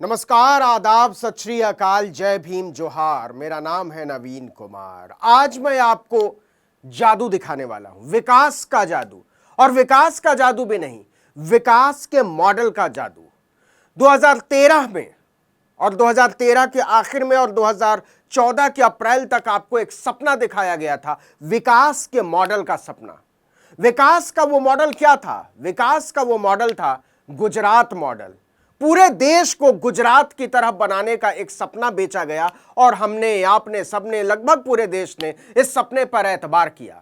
नमस्कार, आदाब, सत श्री अकाल, जय भीम, जोहार। मेरा नाम है नवीन कुमार। आज मैं आपको जादू दिखाने वाला हूं, विकास का जादू। और विकास का जादू भी नहीं, विकास के मॉडल का जादू। 2013 में और 2013 के आखिर में और 2014 के अप्रैल तक आपको एक सपना दिखाया गया था, विकास के मॉडल का सपना। विकास का वो मॉडल क्या था? विकास का वो मॉडल था गुजरात मॉडल। पूरे देश को गुजरात की तरह बनाने का एक सपना बेचा गया और हमने, आपने, सबने, लगभग पूरे देश ने इस सपने पर एतबार किया।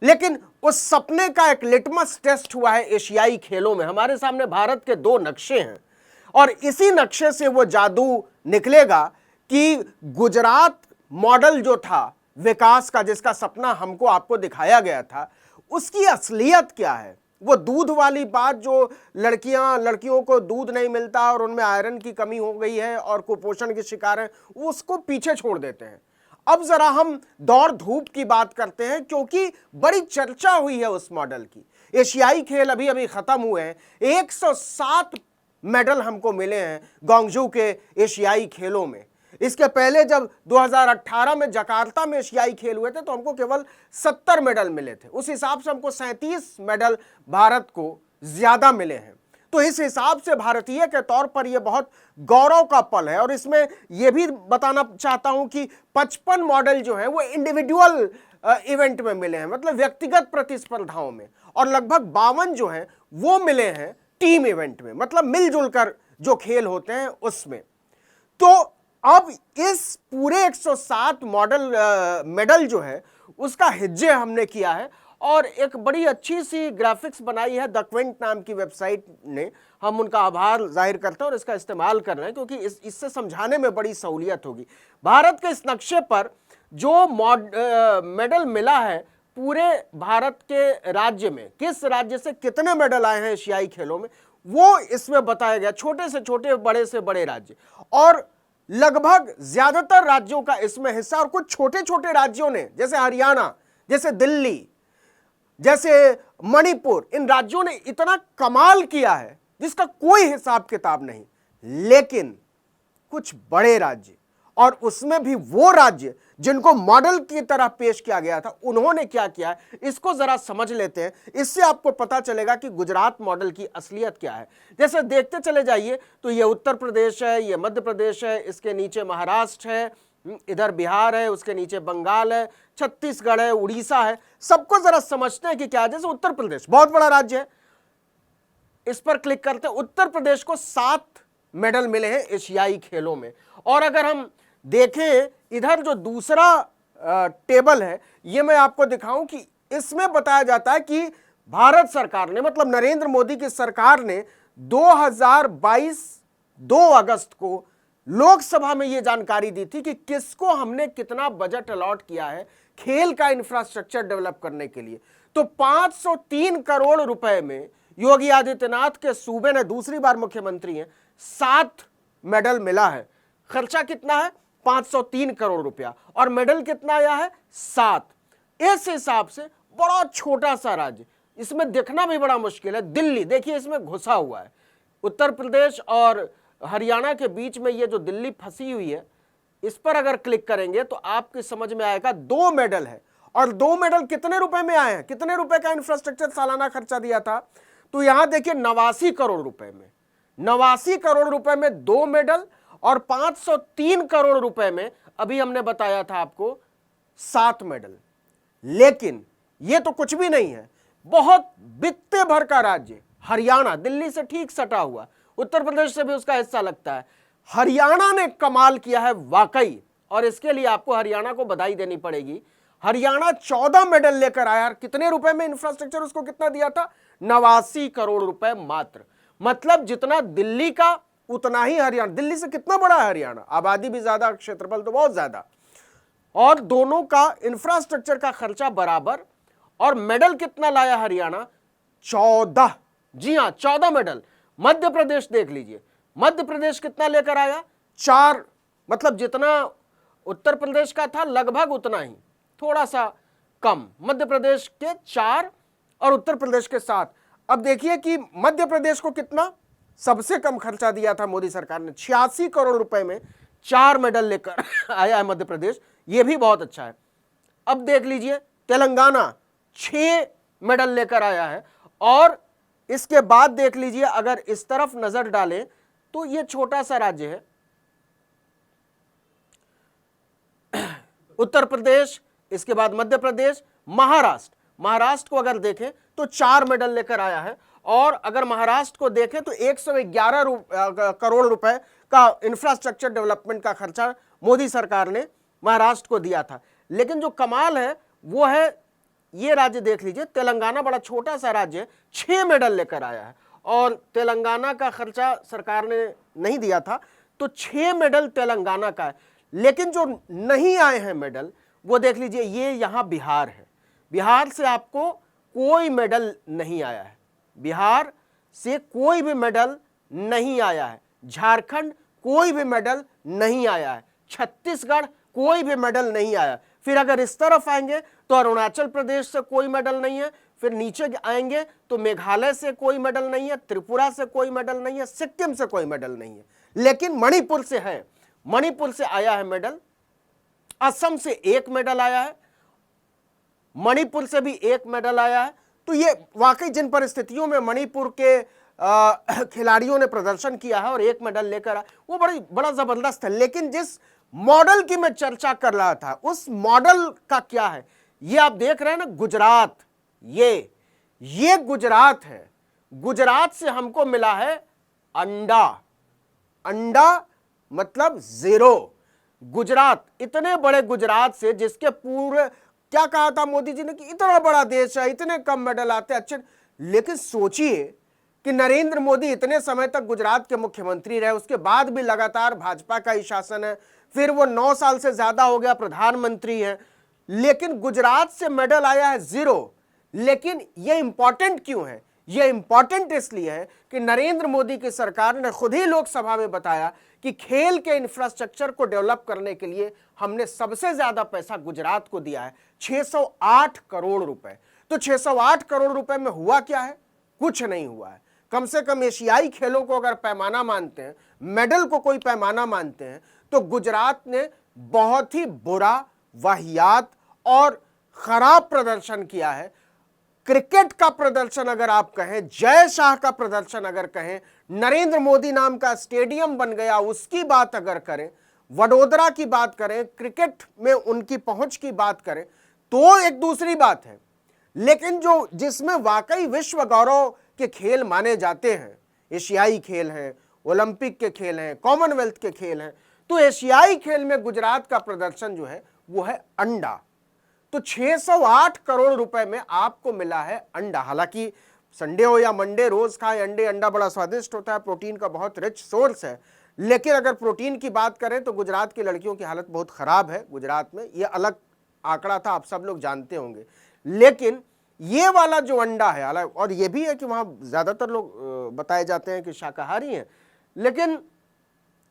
लेकिन उस सपने का एक लिटमस टेस्ट हुआ है एशियाई खेलों में। हमारे सामने भारत के दो नक्शे हैं और इसी नक्शे से वो जादू निकलेगा कि गुजरात मॉडल जो था विकास का, जिसका सपना हमको आपको दिखाया गया था, उसकी असलियत क्या है। वो दूध वाली बात, जो लड़कियों को दूध नहीं मिलता और उनमें आयरन की कमी हो गई है और कुपोषण के शिकार हैं, उसको पीछे छोड़ देते हैं। अब जरा हम दौड़ धूप की बात करते हैं, क्योंकि बड़ी चर्चा हुई है उस मॉडल की। एशियाई खेल अभी अभी खत्म हुए हैं। 107 मेडल हमको मिले हैं ग्वांगझू के एशियाई खेलों में। इसके पहले जब 2018 में जकार्ता में एशियाई खेल हुए थे तो हमको केवल 70 मेडल मिले थे। उस हिसाब से हमको 37 मेडल भारत को ज्यादा मिले हैं। तो इस हिसाब से भारतीय के तौर पर यह बहुत गौरव का पल है। और इसमें यह भी बताना चाहता हूं कि 55 मॉडल जो है वो इंडिविजुअल इवेंट में मिले हैं, मतलब व्यक्तिगत प्रतिस्पर्धाओं में, और लगभग 52 जो है वो मिले हैं टीम इवेंट में, मतलब मिलजुल कर जो खेल होते हैं उसमें। तो अब इस पूरे 107 मेडल जो है उसका हिज्जे हमने किया है और एक बड़ी अच्छी सी ग्राफिक्स बनाई है द क्विंट नाम की वेबसाइट ने। हम उनका आभार जाहिर करते हैं और इसका इस्तेमाल कर रहे हैं, क्योंकि इससे समझाने में बड़ी सहूलियत होगी। भारत के इस नक्शे पर जो मेडल मिला है पूरे भारत के राज्य में, किस राज्य से कितने मेडल आए हैं एशियाई खेलों में, वो इसमें बताया गया। छोटे से छोटे, बड़े से बड़े राज्य, और लगभग ज्यादातर राज्यों का इसमें हिस्सा। और कुछ छोटे छोटे राज्यों ने, जैसे हरियाणा, जैसे दिल्ली, जैसे मणिपुर, इन राज्यों ने इतना कमाल किया है जिसका कोई हिसाब किताब नहीं। लेकिन कुछ बड़े राज्य, और उसमें भी वो राज्य जिनको मॉडल की तरह पेश किया गया था, उन्होंने क्या किया है, इसको जरा समझ लेते हैं। इससे आपको पता चलेगा कि गुजरात मॉडल की असलियत क्या है। जैसे देखते चले जाइए तो ये उत्तर प्रदेश है, ये मध्य प्रदेश है, इसके नीचे महाराष्ट्र है, इधर बिहार है, उसके नीचे बंगाल है, छत्तीसगढ़ है, उड़ीसा है। सबको जरा समझते हैं कि क्या है। जैसे उत्तर प्रदेश बहुत बड़ा राज्य है, इस पर क्लिक करते हैं। उत्तर प्रदेश को 7 मेडल मिले हैं एशियाई खेलों में। और अगर हम देखें इधर जो दूसरा टेबल है, ये मैं आपको दिखाऊं कि इसमें बताया जाता है कि भारत सरकार ने, मतलब नरेंद्र मोदी की सरकार ने 2022 2 अगस्त को लोकसभा में यह जानकारी दी थी कि किसको हमने कितना बजट अलॉट किया है खेल का इंफ्रास्ट्रक्चर डेवलप करने के लिए। तो 503 करोड़ रुपए में योगी आदित्यनाथ के सूबे ने, दूसरी बार मुख्यमंत्री हैं, 7 मेडल मिला है। खर्चा कितना है? 503 करोड़ रुपया। और मेडल कितना आया है? 7। इस हिसाब से बड़ा छोटा सा राज्य, इसमें देखना भी बड़ा मुश्किल है। दिल्ली देखिए, इसमें घुसा हुआ है। उत्तर प्रदेश और हरियाणा के बीच में ये जो दिल्ली फंसी हुई है, इस पर अगर क्लिक करेंगे तो आपकी समझ में आएगा 2 मेडल है। और 2 मेडल कितने रुपए में आए हैं? कितने रुपए का इंफ्रास्ट्रक्चर सालाना खर्चा दिया था? तो यहां देखिए 89 करोड़ रुपए में, 89 करोड़ रुपए में 2 मेडल, और 503 करोड़ रुपए में अभी हमने बताया था आपको 7 मेडल। लेकिन यह तो कुछ भी नहीं है। बहुत बित्ते भर का राज्य हरियाणा, दिल्ली से ठीक सटा हुआ, उत्तर प्रदेश से भी उसका हिस्सा लगता है। हरियाणा ने कमाल किया है वाकई, और इसके लिए आपको हरियाणा को बधाई देनी पड़ेगी। हरियाणा 14 मेडल लेकर आया। कितने रुपए में इंफ्रास्ट्रक्चर उसको कितना दिया था? 89 करोड़ रुपए मात्र। मतलब जितना दिल्ली का उतना ही हरियाणा। दिल्ली से कितना बड़ा है हरियाणा? आबादी भी ज्यादा, क्षेत्रफल तो बहुत ज्यादा, और दोनों का इंफ्रास्ट्रक्चर का खर्चा बराबर। और मेडल कितना लाया हरियाणा? 14। जी हां, 14 मेडल। मध्य प्रदेश देख लीजिए, मध्य प्रदेश कितना लेकर आया? 4। मतलब जितना उत्तर प्रदेश का था लगभग उतना ही, थोड़ा सा कम। मध्य प्रदेश के 4 और उत्तर प्रदेश के 7। अब देखिए कि मध्य प्रदेश को कितना? सबसे कम खर्चा दिया था मोदी सरकार ने, 86 करोड़ रुपए में 4 मेडल लेकर आया है मध्य प्रदेश, यह भी बहुत अच्छा है। अब देख लीजिए तेलंगाना 6 मेडल लेकर आया है, और इसके बाद देख लीजिए अगर इस तरफ नजर डालें तो यह छोटा सा राज्य है उत्तर प्रदेश, इसके बाद मध्य प्रदेश, महाराष्ट्र को अगर देखें तो 4 मेडल लेकर आया है। और अगर महाराष्ट्र को देखें तो 111 करोड़ रुपए का इंफ्रास्ट्रक्चर डेवलपमेंट का खर्चा मोदी सरकार ने महाराष्ट्र को दिया था। लेकिन जो कमाल है वो है, ये राज्य देख लीजिए, तेलंगाना बड़ा छोटा सा राज्य है, 6 मेडल लेकर आया है, और तेलंगाना का खर्चा सरकार ने नहीं दिया था, तो 6 मेडल तेलंगाना का है। लेकिन जो नहीं आए हैं मेडल वो देख लीजिए, ये यहां बिहार है, बिहार से आपको कोई मेडल नहीं आया है, बिहार से कोई भी मेडल नहीं आया है, झारखंड कोई भी मेडल नहीं आया है, छत्तीसगढ़ कोई भी मेडल नहीं आया। फिर अगर इस तरफ आएंगे तो अरुणाचल प्रदेश से कोई मेडल नहीं है, फिर नीचे आएंगे तो मेघालय से कोई मेडल नहीं है, त्रिपुरा से कोई मेडल नहीं है, सिक्किम से कोई मेडल नहीं है। लेकिन मणिपुर से है, मणिपुर से आया है मेडल, असम से 1 मेडल आया है, मणिपुर से भी 1 मेडल आया है। तो ये वाकई जिन परिस्थितियों में मणिपुर के खिलाड़ियों ने प्रदर्शन किया है और 1 मेडल लेकर आया, वो बड़ा जबरदस्त है। लेकिन जिस मॉडल की मैं चर्चा कर रहा था उस मॉडल का क्या है, ये आप देख रहे हैं ना, गुजरात, ये गुजरात है। गुजरात से हमको मिला है अंडा, अंडा मतलब 0। गुजरात, इतने बड़े गुजरात से, जिसके पूरे, क्या कहा था मोदी जी ने कि इतना बड़ा देश है, इतने कम मेडल आते अच्छे। लेकिन सोचिए कि नरेंद्र मोदी इतने समय तक गुजरात के मुख्यमंत्री रहे, उसके बाद भी लगातार भाजपा का ही शासन है, फिर वो 9 साल से ज्यादा हो गया प्रधानमंत्री है, लेकिन गुजरात से मेडल आया है 0। लेकिन यह इंपॉर्टेंट क्यों है? यह इंपॉर्टेंट इसलिए है कि नरेंद्र मोदी की सरकार ने खुद ही लोकसभा में बताया कि खेल के इंफ्रास्ट्रक्चर को डेवलप करने के लिए हमने सबसे ज्यादा पैसा गुजरात को दिया है, 608 करोड़ रुपए। तो 608 करोड़ रुपए में हुआ क्या है? कुछ नहीं हुआ है। कम से कम एशियाई खेलों को अगर पैमाना मानते हैं, मेडल को कोई पैमाना मानते हैं, तो गुजरात ने बहुत ही बुरा, वाहियात और खराब प्रदर्शन किया है। क्रिकेट का प्रदर्शन अगर आप कहें, जय शाह का प्रदर्शन अगर कहें, नरेंद्र मोदी नाम का स्टेडियम बन गया उसकी बात अगर करें, वडोदरा की बात करें, क्रिकेट में उनकी पहुंच की बात करें, तो एक दूसरी बात है। लेकिन जो जिसमें वाकई विश्व गौरव के खेल माने जाते हैं, एशियाई खेल हैं, ओलंपिक के खेल हैं, कॉमनवेल्थ के खेल हैं, तो एशियाई खेल में गुजरात का प्रदर्शन जो है वो है अंडा। तो 608 करोड़ रुपए में आपको मिला है अंडा। हालांकि संडे हो या मंडे रोज खाए अंडे, अंडा बड़ा स्वादिष्ट होता है, प्रोटीन का बहुत रिच सोर्स है। लेकिन अगर प्रोटीन की बात करें तो गुजरात की लड़कियों की हालत बहुत खराब है गुजरात में, ये अलग आंकड़ा था, आप सब लोग जानते होंगे। लेकिन ये वाला जो अंडा है, और ये भी है कि वहां ज्यादातर लोग बताए जाते हैं कि शाकाहारी हैं, लेकिन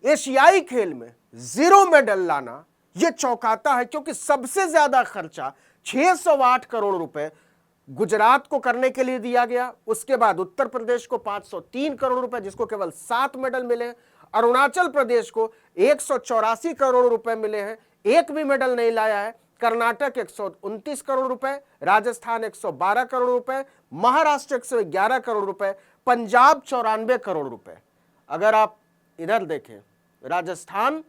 एशियाई खेल में 0 मेडल लाना यह चौंकाता है, क्योंकि सबसे ज्यादा खर्चा 608 करोड़ रुपए गुजरात को करने के लिए दिया गया। उसके बाद उत्तर प्रदेश को 503 करोड़ रुपए, जिसको केवल 7 मेडल मिले हैं। अरुणाचल प्रदेश को 184 करोड़ रुपए मिले हैं, 1 भी मेडल नहीं लाया है। कर्नाटक 129 करोड़ रुपए, राजस्थान 112 करोड़ रुपए, महाराष्ट्र 111 करोड़ रुपए, पंजाब 94 करोड़ रुपए। अगर आप इधर देखें राजस्थान,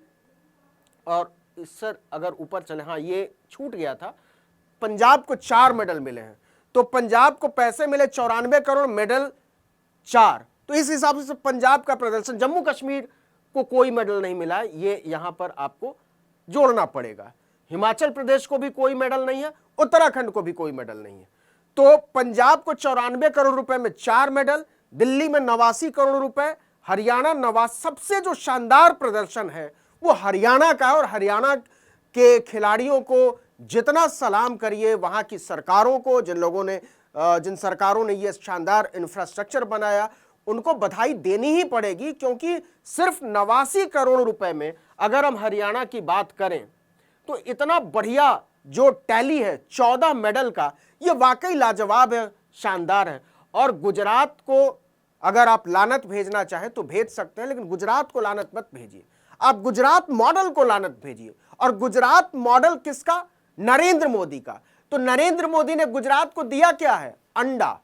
और इस सर अगर ऊपर चले, हाँ ये छूट गया था, पंजाब को 4 मेडल मिले हैं। तो पंजाब को पैसे मिले 94 करोड़, मेडल 4। तो इस हिसाब से पंजाब का प्रदर्शन, जम्मू कश्मीर को कोई मेडल नहीं मिला है, ये यहां पर आपको जोड़ना पड़ेगा। हिमाचल प्रदेश को भी कोई मेडल नहीं है, उत्तराखंड को भी कोई मेडल नहीं है। तो पंजाब को 94 करोड़ रुपए में 4 मेडल, दिल्ली में 89 करोड़ रुपए, हरियाणा 89। सबसे जो शानदार प्रदर्शन है वो हरियाणा का है, और हरियाणा के खिलाड़ियों को जितना सलाम करिए, वहां की सरकारों को, जिन सरकारों ने ये शानदार इंफ्रास्ट्रक्चर बनाया, उनको बधाई देनी ही पड़ेगी। क्योंकि सिर्फ 89 करोड़ रुपए में अगर हम हरियाणा की बात करें तो इतना बढ़िया जो टैली है 14 मेडल का, ये वाकई लाजवाब है, शानदार है। और गुजरात को अगर आप लानत भेजना चाहें तो भेज सकते हैं, लेकिन गुजरात को लानत मत भेजिए। आप गुजरात मॉडल को लानत भेजिए। और गुजरात मॉडल किसका? नरेंद्र मोदी का। तो नरेंद्र मोदी ने गुजरात को दिया क्या है? अंडा।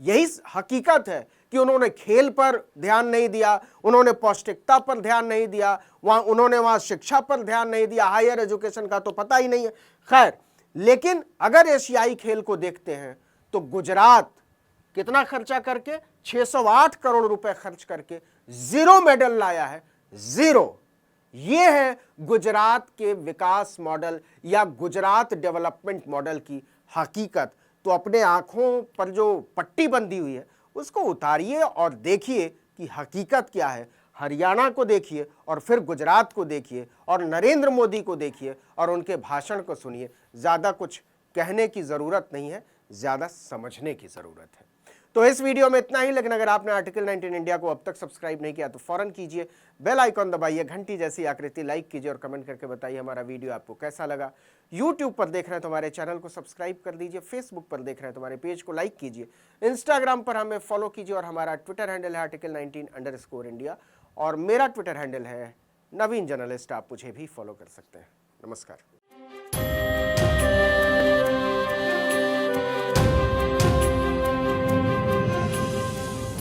यही हकीकत है कि उन्होंने खेल पर ध्यान नहीं दिया, उन्होंने पौष्टिकता पर ध्यान नहीं दिया, उन्होंने वहां शिक्षा पर ध्यान नहीं दिया, हायर एजुकेशन का तो पता ही नहीं है। खैर, लेकिन अगर एशियाई खेल को देखते हैं तो गुजरात कितना खर्चा करके, 608 करोड़ रुपए खर्च करके 0 मेडल लाया है, 0। यह है गुजरात के विकास मॉडल या गुजरात डेवलपमेंट मॉडल की हकीकत। तो अपने आंखों पर जो पट्टी बंधी हुई है उसको उतारिए और देखिए कि हकीकत क्या है। हरियाणा को देखिए और फिर गुजरात को देखिए और नरेंद्र मोदी को देखिए और उनके भाषण को सुनिए। ज़्यादा कुछ कहने की ज़रूरत नहीं है, ज़्यादा समझने की ज़रूरत है। तो इस वीडियो में इतना ही, लेकिन अगर आपने आर्टिकल 19 इंडिया को अब तक सब्सक्राइब नहीं किया तो फौरन कीजिए, बेल आइकॉन दबाइए, घंटी जैसी आकृति लाइक कीजिए और कमेंट करके बताइए हमारा वीडियो आपको कैसा लगा। यूट्यूब पर देख रहे हैं तो हमारे चैनल को सब्सक्राइब कर दीजिए, फेसबुक पर देख रहे हैं तो हमारे पेज को लाइक कीजिए, इंस्टाग्राम पर हमें फॉलो कीजिए और हमारा ट्विटर हैंडल है article19_India और मेरा ट्विटर हैंडल है नवीन जर्नलिस्ट। आप मुझे भी फॉलो कर सकते हैं। नमस्कार।